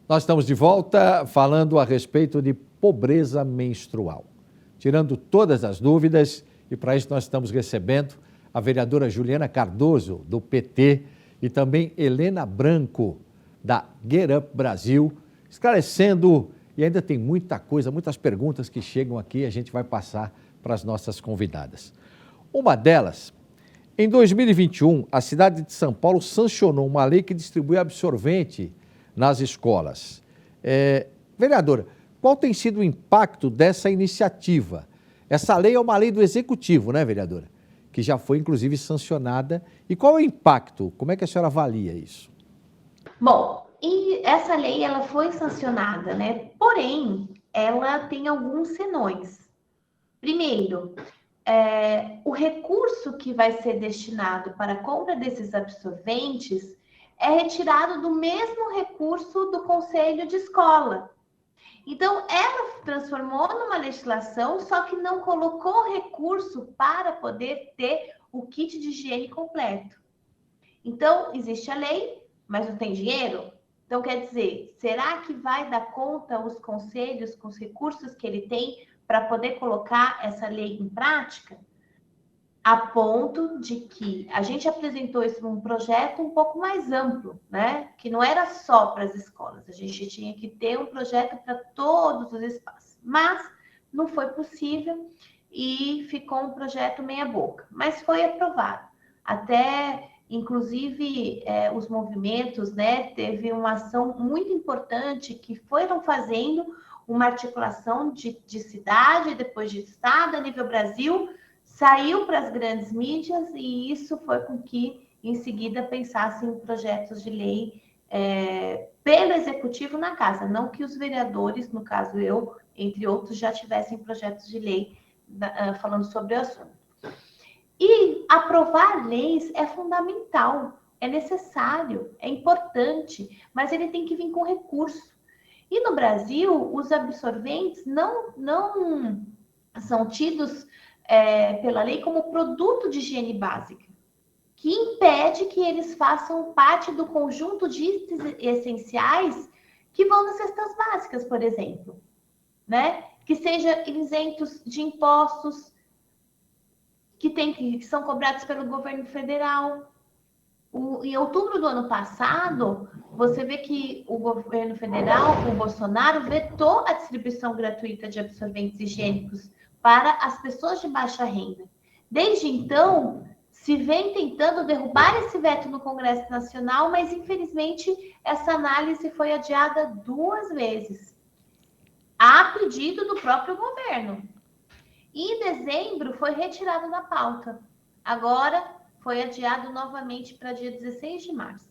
Nós estamos de volta falando a respeito de pobreza menstrual, tirando todas as dúvidas, e para isso nós estamos recebendo a vereadora Juliana Cardoso, do PT, e também Helena Branco, da Get Up Brasil, esclarecendo, e ainda tem muita coisa, muitas perguntas que chegam aqui, a gente vai passar para as nossas convidadas. Uma delas, em 2021, a cidade de São Paulo sancionou uma lei que distribui absorvente nas escolas. Vereadora, qual tem sido o impacto dessa iniciativa? Essa lei é uma lei do Executivo, né, vereadora? Que já foi, inclusive, sancionada. E qual é o impacto? Como é que a senhora avalia isso? Bom, e essa lei ela foi sancionada, né? Porém, ela tem alguns senões. Primeiro, o recurso que vai ser destinado para a compra desses absorventes é retirado do mesmo recurso do Conselho de Escola. Então, ela transformou numa legislação, só que não colocou recurso para poder ter o kit de higiene completo. Então, existe a lei, mas não tem dinheiro? Então, quer dizer, será que vai dar conta os conselhos com os recursos que ele tem para poder colocar essa lei em prática? A ponto de que a gente apresentou isso num projeto um pouco mais amplo, né? Que não era só para as escolas, a gente tinha que ter um projeto para todos os espaços. Mas não foi possível e ficou um projeto meia boca. Mas foi aprovado. Até, inclusive, os movimentos, né? Teve uma ação muito importante que foram fazendo uma articulação de cidade, depois de estado, a nível Brasil, saiu para as grandes mídias e isso foi com que, em seguida, pensassem em projetos de lei pelo Executivo na casa. Não que os vereadores, no caso eu, entre outros, já tivessem projetos de lei falando sobre o assunto. E aprovar leis é fundamental, é necessário, é importante, mas ele tem que vir com recurso. E no Brasil, os absorventes não são tidos pela lei como produto de higiene básica, que impede que eles façam parte do conjunto de itens essenciais que vão nas cestas básicas, por exemplo, né? Que sejam isentos de impostos que são cobrados pelo governo federal. Em outubro do ano passado, você vê que o governo federal, o Bolsonaro, vetou a distribuição gratuita de absorventes higiênicos para as pessoas de baixa renda. Desde então, se vem tentando derrubar esse veto no Congresso Nacional, mas infelizmente essa análise foi adiada 2 vezes, a pedido do próprio governo. E em dezembro foi retirado da pauta. Agora foi adiado novamente para dia 16 de março.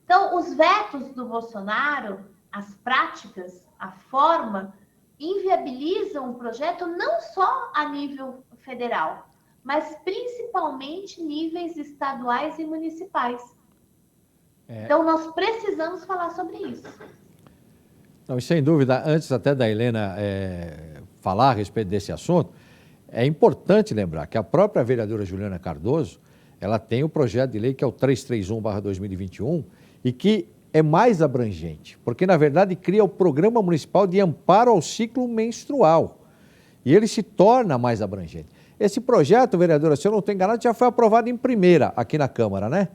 Então, os vetos do Bolsonaro, as práticas, a forma, inviabilizam o projeto não só a nível federal, mas principalmente níveis estaduais e municipais. Então, nós precisamos falar sobre isso. Não, sem dúvida, antes até da Helena falar a respeito desse assunto, é importante lembrar que a própria vereadora Juliana Cardoso, ela tem o projeto de lei que é o 331/2021 e que é mais abrangente, porque na verdade cria o Programa Municipal de Amparo ao Ciclo Menstrual e ele se torna mais abrangente. Esse projeto, vereadora, se eu não estou enganado, já foi aprovado em primeira aqui na Câmara, né?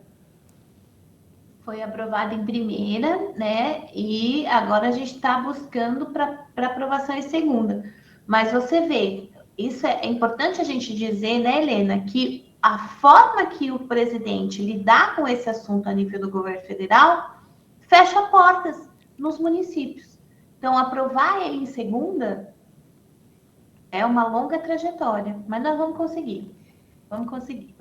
Foi aprovado em primeira, né? E agora a gente está buscando para aprovação em segunda. Mas você vê, isso é importante a gente dizer, né, Helena, que a forma que o presidente lidar com esse assunto a nível do governo federal fecha portas nos municípios. Então, aprovar ele em segunda é uma longa trajetória, mas nós vamos conseguir. Vamos conseguir.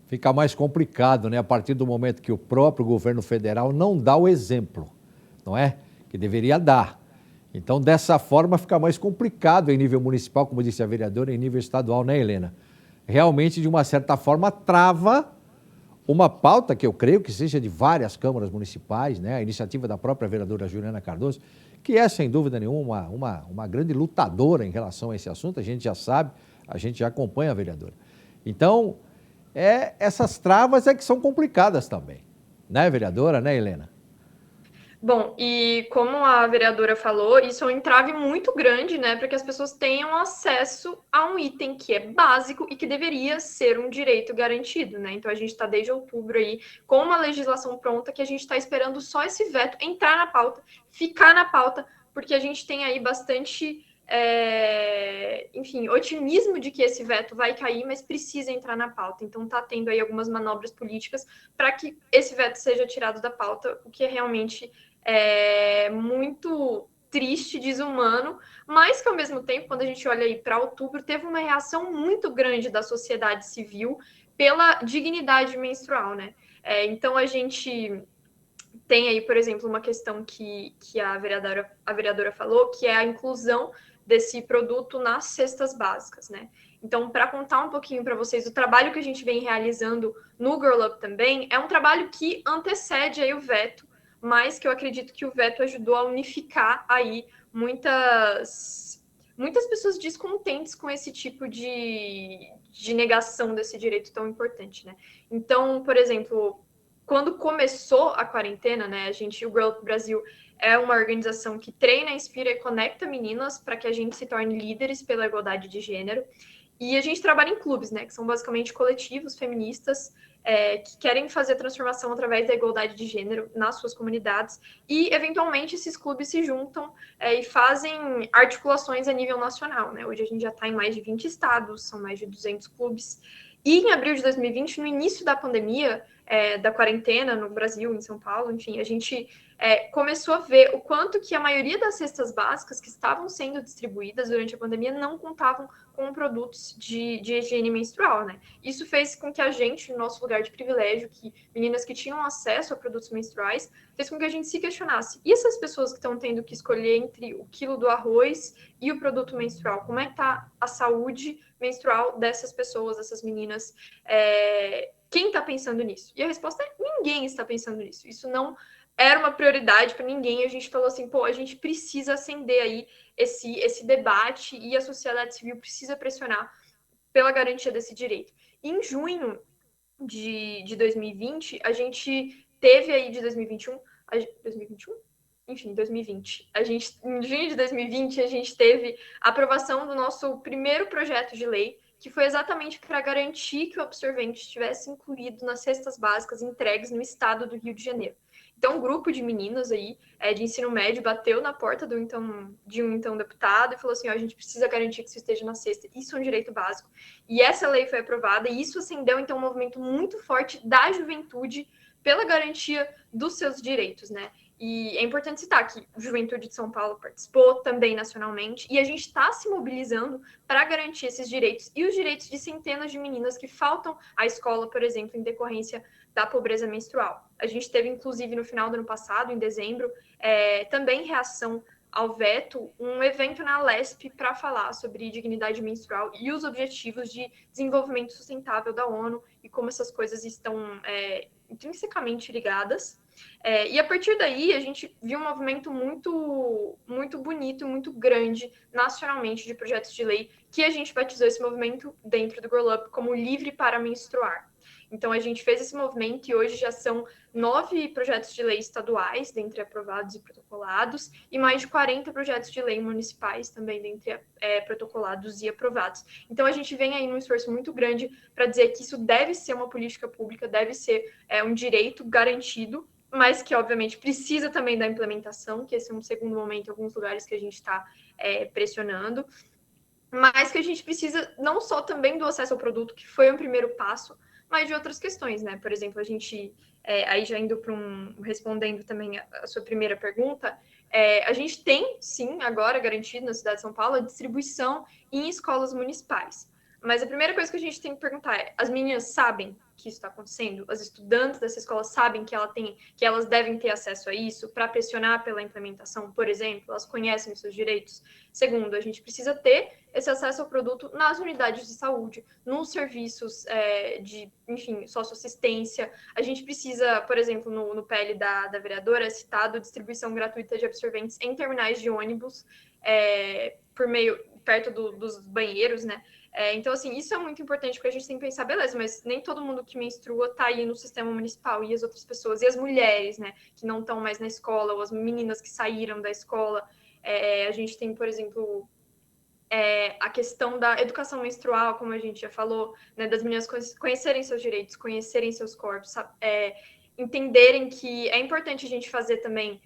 Fica mais complicado, né? A partir do momento que o próprio governo federal não dá o exemplo, não é? Que deveria dar. Então, dessa forma, fica mais complicado em nível municipal, como disse a vereadora, em nível estadual, né, Helena? Realmente, de uma certa forma, trava uma pauta que eu creio que seja de várias câmaras municipais, né? A iniciativa da própria vereadora Juliana Cardoso, que é, sem dúvida nenhuma, uma grande lutadora em relação a esse assunto, a gente já sabe, a gente já acompanha a vereadora. Então, essas travas é que são complicadas também, né, vereadora, né, Helena? Bom, e como a vereadora falou, isso é um entrave muito grande, né, para que as pessoas tenham acesso a um item que é básico e que deveria ser um direito garantido, né? Então a gente está desde outubro aí com uma legislação pronta que a gente está esperando só esse veto entrar na pauta, ficar na pauta, porque a gente tem aí bastante, enfim, otimismo de que esse veto vai cair, mas precisa entrar na pauta. Então está tendo aí algumas manobras políticas para que esse veto seja tirado da pauta, o que é realmente muito triste, desumano, mas que ao mesmo tempo, quando a gente olha aí para outubro, teve uma reação muito grande da sociedade civil pela dignidade menstrual, né? Então a gente tem aí, por exemplo, uma questão que a vereadora falou, que é a inclusão desse produto nas cestas básicas, né? Então, para contar um pouquinho para vocês, o trabalho que a gente vem realizando no Girl Up também é um trabalho que antecede aí o veto, mas que eu acredito que o veto ajudou a unificar aí muitas pessoas descontentes com esse tipo de negação desse direito tão importante, né? Então, por exemplo, quando começou a quarentena, né, o Girl Up Brasil é uma organização que treina, inspira e conecta meninas para que a gente se torne líderes pela igualdade de gênero. E a gente trabalha em clubes, né, que são basicamente coletivos feministas que querem fazer a transformação através da igualdade de gênero nas suas comunidades. E, eventualmente, esses clubes se juntam e fazem articulações a nível nacional, né? Hoje a gente já está em mais de 20 estados, são mais de 200 clubes. E em abril de 2020, no início da pandemia, da quarentena no Brasil, em São Paulo, enfim, a gente começou a ver o quanto que a maioria das cestas básicas que estavam sendo distribuídas durante a pandemia não contavam com produtos de higiene menstrual, né? Isso fez com que a gente, no nosso lugar de privilégio, que meninas que tinham acesso a produtos menstruais, fez com que a gente se questionasse. E essas pessoas que estão tendo que escolher entre o quilo do arroz e o produto menstrual, como é que está a saúde menstrual dessas pessoas, dessas meninas? Quem está pensando nisso? E a resposta é: ninguém está pensando nisso. Isso não era uma prioridade para ninguém. A gente falou assim, pô, a gente precisa acender aí esse debate e a sociedade civil precisa pressionar pela garantia desse direito. Em junho de 2020, a gente teve aí de 2021, 2021? Enfim, 2020. Em junho de 2020, a gente teve a aprovação do nosso primeiro projeto de lei, que foi exatamente para garantir que o absorvente estivesse incluído nas cestas básicas entregues no estado do Rio de Janeiro. Então, um grupo de meninas aí de ensino médio bateu na porta de um então deputado e falou assim: a gente precisa garantir que isso esteja na cesta. Isso é um direito básico. E essa lei foi aprovada e isso acendeu então um movimento muito forte da juventude pela garantia dos seus direitos, né? E é importante citar que a Juventude de São Paulo participou também nacionalmente e a gente está se mobilizando para garantir esses direitos e os direitos de centenas de meninas que faltam à escola, por exemplo, em decorrência da pobreza menstrual. A gente teve, inclusive, no final do ano passado, em dezembro, também em reação ao veto, um evento na Lesp para falar sobre dignidade menstrual e os objetivos de desenvolvimento sustentável da ONU e como essas coisas estão intrinsecamente ligadas. E a partir daí, a gente viu um movimento muito, muito bonito, muito grande, nacionalmente, de projetos de lei, que a gente batizou esse movimento dentro do Girl Up como Livre para Menstruar. Então, a gente fez esse movimento e hoje já são 9 projetos de lei estaduais, dentre aprovados e protocolados, e mais de 40 projetos de lei municipais também, dentre protocolados e aprovados. Então, a gente vem aí num esforço muito grande para dizer que isso deve ser uma política pública, deve ser um direito garantido, mas que, obviamente, precisa também da implementação, que esse é um segundo momento em alguns lugares que a gente está pressionando, mas que a gente precisa não só também do acesso ao produto, que foi um primeiro passo, mas de outras questões, né? Por exemplo, a gente, aí já indo para respondendo também a sua primeira pergunta, a gente tem, sim, agora garantido na cidade de São Paulo, a distribuição em escolas municipais. Mas a primeira coisa que a gente tem que perguntar é: as meninas sabem que isso está acontecendo? As estudantes dessa escola sabem que elas devem ter acesso a isso para pressionar pela implementação, por exemplo? Elas conhecem os seus direitos? Segundo, a gente precisa ter esse acesso ao produto nas unidades de saúde, nos serviços enfim, socioassistência. A gente precisa, por exemplo, no PL da vereadora, citado distribuição gratuita de absorventes em terminais de ônibus, perto dos banheiros, né? Então, assim, isso é muito importante, porque a gente tem que pensar, beleza, mas nem todo mundo que menstrua tá aí no sistema municipal, e as outras pessoas, e as mulheres, né, que não estão mais na escola, ou as meninas que saíram da escola. A gente tem, por exemplo, a questão da educação menstrual, como a gente já falou, né, das meninas conhecerem seus direitos, conhecerem seus corpos, entenderem que é importante a gente fazer também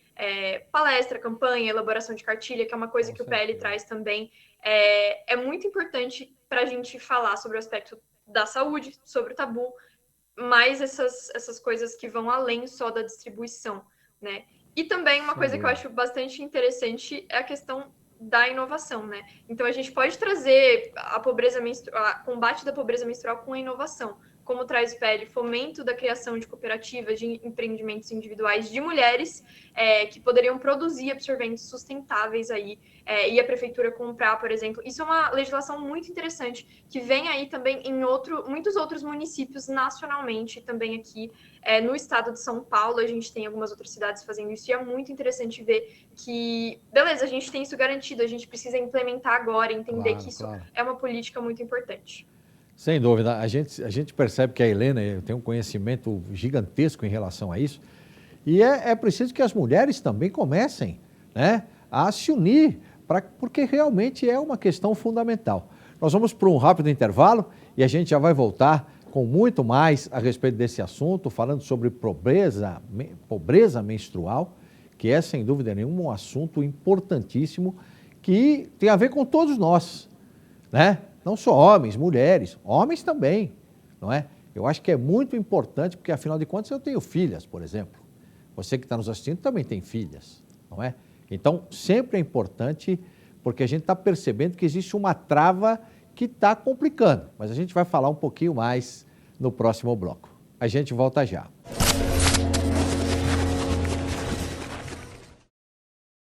palestra, campanha, elaboração de cartilha, que é uma coisa que o PL traz também. É muito importante para a gente falar sobre o aspecto da saúde, sobre o tabu, mas essas coisas que vão além só da distribuição, né? E também uma coisa que eu acho bastante interessante é a questão da inovação, né? Então a gente pode trazer a pobreza menstrual, combate da pobreza menstrual com a inovação, como traz o PL, fomento da criação de cooperativas, de empreendimentos individuais de mulheres que poderiam produzir absorventes sustentáveis aí, e a prefeitura comprar, por exemplo. Isso é uma legislação muito interessante, que vem aí também em muitos outros municípios nacionalmente, também aqui no estado de São Paulo, a gente tem algumas outras cidades fazendo isso, e é muito interessante ver que, beleza, a gente tem isso garantido, a gente precisa implementar agora, entender que isso é uma política muito importante. Sem dúvida, a gente percebe que a Helena tem um conhecimento gigantesco em relação a isso, e é preciso que as mulheres também comecem, né, a se unir, porque realmente é uma questão fundamental. Nós vamos para um rápido intervalo e a gente já vai voltar com muito mais a respeito desse assunto, falando sobre pobreza menstrual, que é, sem dúvida nenhuma, um assunto importantíssimo que tem a ver com todos nós, né? Não só homens, mulheres, homens também, não é? Eu acho que é muito importante, porque afinal de contas eu tenho filhas, por exemplo. Você que está nos assistindo também tem filhas, não é? Então, sempre é importante, porque a gente está percebendo que existe uma trava que está complicando, mas a gente vai falar um pouquinho mais no próximo bloco. A gente volta já.